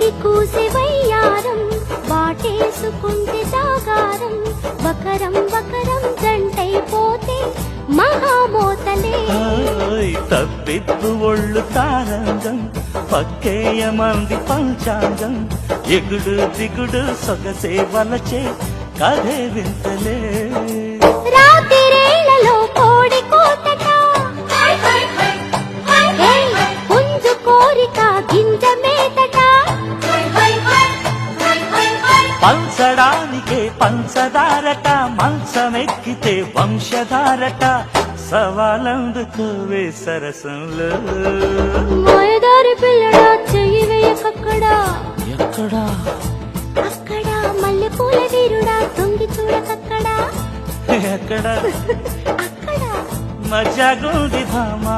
తొంగి కూసి వయ్యారం వాటేసుకుంటే జాగారం వకరం వకరం జంటైపోతే మహామోతలే తప్పిద్దు ఒళ్ళు తారంగం పక్కేయమంది పంచాంగం ఎగుడు దిగుడు సొగసే వలచే కథే వింతలే రాత్రిరేళ్లలో కోడి కోతట పుంజు కోరిక గింజ మేతట పంచడానికే పంచదారట మంచమెక్కితే వంశధారట సవాలందుకోవే సరసంలో మాయదారి పిల్లడా చెయ్యి వేయకక్కడా ఎక్కడా అక్కడ మల్లెపూల వీరుడా తొంగి చూడకక్కడా ఎక్కడ అక్కడ మజాగుంది భామా